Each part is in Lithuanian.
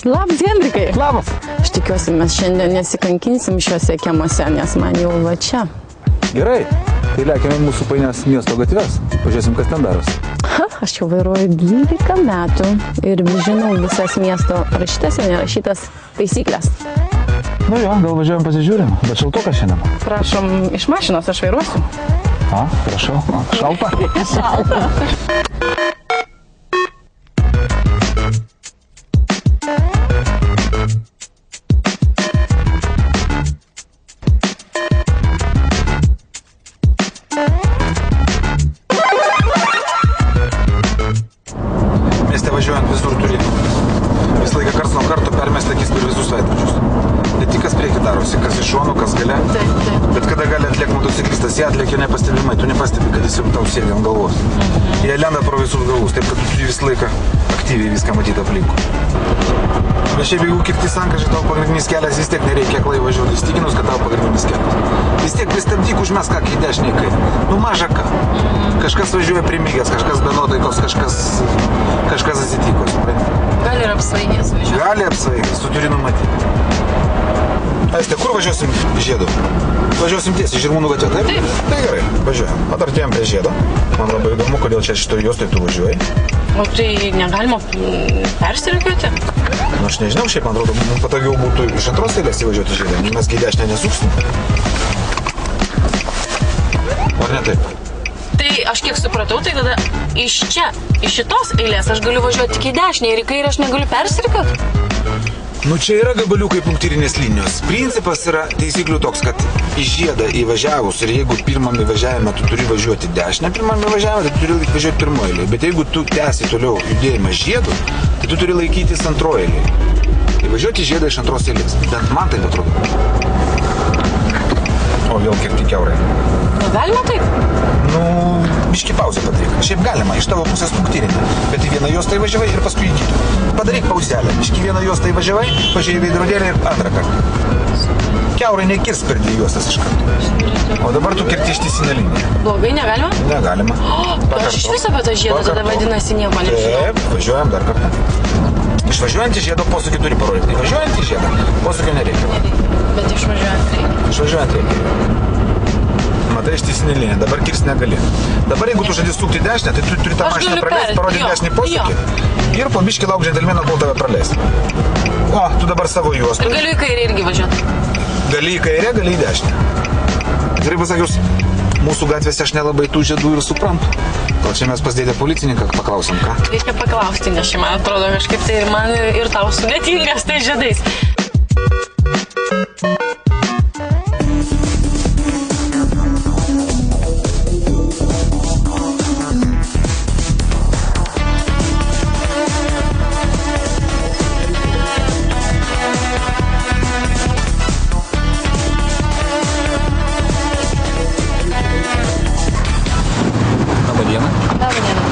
Labas, Henrikai. Labas. Aš tikiuosi, mes šiandien nesikankinsim šiuose kiemuose, nes man jau va čia. Gerai, tai lėkime mūsų painias miesto gatves. Pažiūrėsim, kas ten daros. Aš jau vairuoju 12 metų ir žinau visas miesto rašytas ir nerašytas taisyklės. Nu jo, gal važiuojam pasižiūrim, bet šaltokas šiandien. Prašom, iš mašinos aš vairuosiu. Prašau. Šalta? Šalta. Mieste važiuojant visur turi visą laiką karts nuo karto permesti akis per visus veidrodžius. Ne tik kas prieki darosi, kas iš šono, kas gale. Taip. Bet kada gali atliek motociklistas, jie atliekia nepastebimai, tu nepastebi, kad jis jau tau sėdi ant galvos. Jie lenda pro visus galvus, taip kad tu turi visą laiką aktyviai viską matyti aplinkui. Bet šiaip jeigu kirti sankryžą, tavo pagrindinis kelias vis tiek nereikia aklai važiuoti, įstikinus, kad tavo pagrindinis kelias. Vis tiek pristabdyk, užmesk ką į dešinę į kairę. Nu maža ką. Kažkas važiuoja primygęs, kažkas be nuotaikos, kažkas atsitiko. Gali ir apsvaigęs važiuoti. Gali apsvaigęs, tu turi numatyti. Aiste, kur važiuosim žiedu? Važiuosim tiesiai Žirmūnų gatve, taip? Taip. Tai gerai, važiuojam. Atartėjom prie žiedo. Man labai įdomu, kodėl čia šitoje juostoje tu važiuoji. O tai negalima persirikiuoti? Nu, aš nežinau, šiaip man atrodo, mums patogiau būtų iš antros eilės įvažiuoti žiedą, mes į dešinę nesuksim. Ar ne taip? Tai aš kiek supratau, tai tada iš čia, iš šitos eilės aš galiu važiuoti tik į dešinę ir į kairę aš negaliu persirikiuoti? Nu, čia yra gabaliukai punktyrinės linijos. Principas yra taisyklių toks, kad į žiedą įvažiavus ir jeigu pirmam įvažiavime tu turi važiuoti dešinę, pirmam įvažiavime, tai tu turi važiuoti pirmoje eilėje. Bet jeigu tu tęsi toliau judėjimą žiedu, tai tu turi laikytis antroje eilėje. Įvažiuoti į žiedą iš antros eilės. Bent man taip atrodo. O vėl kirti kiaurai. Negalima taip? Nu, biški pauzę padaryk. Šiaip galima, iš tavo pusės punktyrinė. Bet į vieną juostą įvažiavai ir paskui į kitą. Padaryk pauzelę. Biški vieną juostą įvažiavai, pažiūrėjai veidrodėlį ir antrą kartą. Kiaurai nekirs per dvi juostas iš karto. O dabar tu kirti ištisinę liniją. Blogai negalima? Negalima. Aš iš viso apie tą žiedą tada vadinasi nieko nežinau. Taip, važiuojam dar kartą. Išvažiuojant į žiedą posūkį turi parodyti. Įvažiuojant į žiedą posūkio nereikia. Bet išvažiuojant reikia. Išvažiuojant reikia. Matai ištisinė linija, dabar kirsti negali. Dabar jeigu tu žadi sukti dešinę, tai tu turi tą mašiną praleisti, parodyti dešinį posūkį ir po biškį lauk džentelmeno, kol tave praleis. O, tu dabar savo juostą. Galiu į kairę irgi važiuoti. Gali į kairę, gali į dešinę. Gerai pasakius, mūsų gatvėse aš nelabai tų žiedų ir suprantu. Gal čia mes pas dėdę policininką paklausim, ką? Reikia paklausti, nes čia man atrodo kažkaip tai ir man ir tau sudėtingas tai žiedais.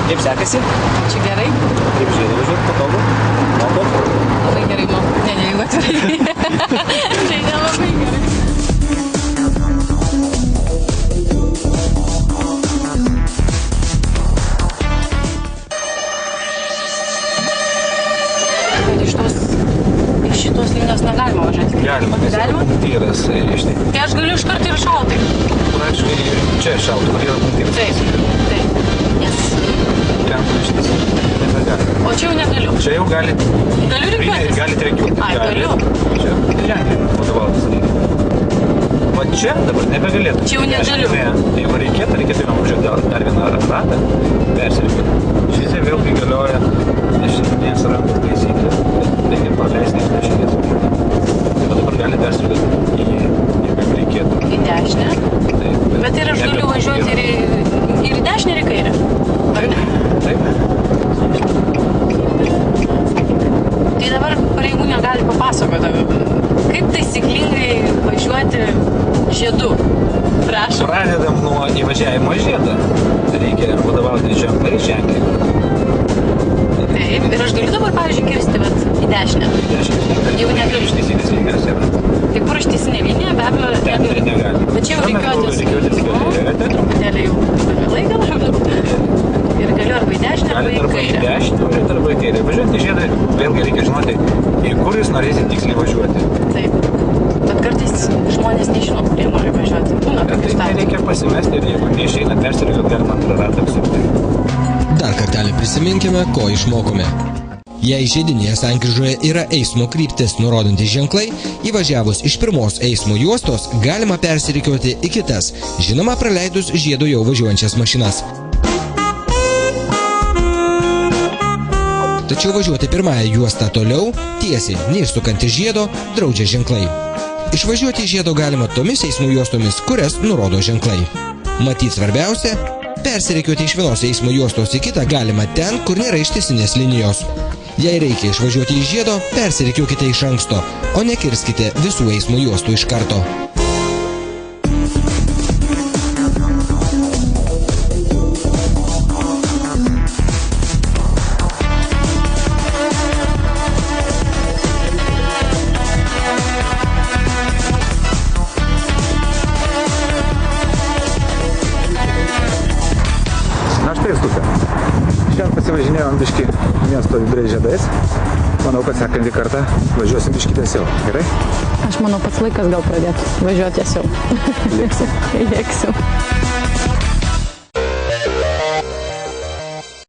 Kaip sekasi? Čia gerai? Kaip žiedą važiuoti, patogu? Mokot? Labai gerai, ne, jeigu atvirai. Tai nelabai gerai. Bet iš šitos linijos negalima važiuoti. Galima, nes yra punktyras ištai. Tai aš galiu iš karto ir šaltai. Praktiškai čia šalta, kur yra punktyras. Taip. Nes... Ten šitas nebegali. O čia jau negaliu. Čia jau gali... Galiu rikiuotis? Galite rikiuoti. Ai, galiu. Čia ženkliai vadovautis reikia. Va čia dabar nebegalėtų. Čia jau negaliu. Jeigu reikėtų važiuoti dar vieną ratą, persirikiuoti. Šitai vėlgi galioja dešinės rankos taisyklė, bet reikia praleisti iš dešinės. Tai dabar gali persirikiuoti jeigu reikėtų. Į dešinę? Taip. Bet ir aš galiu važiuoti ir į dešinę, ir į kairę. Ar ne? Taip. Tai dabar pareigūnė gali papasakoti, kaip taisyklingai važiuoti žiedu. Prašom. Pradedam nuo įvažiavimo žiedą. Reikia vadovauti ženkliai. Taip, ir aš galiu dabar, pavyzdžiui, kirsti, bet į dešinę. Į dešinę. Jau negaliu. Ištisinės linijos yra. Tai kur ištisinė linija, be abejo, Ten negali. Bet čia jau rikiuotis. Rikiuotis gali. Truputėlį jau vėlai gal. Ir galiu arba į dešinę, arba į arba į dešinę važiuoti, arba į kairę. Važiuoti žiedą, vėlgi reikia žinoti, į kur jūs norėsite tiksliai važiuoti. Taip. Bet kartais žmonės nežino, kur jie nori važiuoti. Būna tokių Tai situacijų. reikia pasimesti ir jeigu neišeina persirikiuoti, galima antrą ratą apsukti. Dar kartelį prisiminkime, ko išmokome. Jei žiedinėje sankryžoje yra eismo kryptis nurodantys ženklai, įvažiavus iš pirmos eismo juostos galima persirikiuoti į kitas, žinoma praleidus žiedu jau važiuojančias mašinas. Tačiau važiuoti pirmąją juostą toliau, tiesiai, neišsukant iš žiedo, draudžia ženklai. Išvažiuoti iš žiedo galima tomis eismo juostomis, kurias nurodo ženklai. Matyt svarbiausia, persirikiuoti iš vienos eismo juostos į kitą galima ten, kur nėra ištisinės linijos. Jei reikia išvažiuoti iš žiedo, persirikiuokite iš anksto, o nekirskite visų eismo juostų iš karto. Na štai Stupė. Šiandien pasivažinėjom biškį miesto viduriais žiedais. Manau, kad sekantį kartą važiuosim biškį tiesiau. Gerai? Aš manau, pats laikas gal pradėtų važiuoti tiesiau. Lėksim. Lėksim.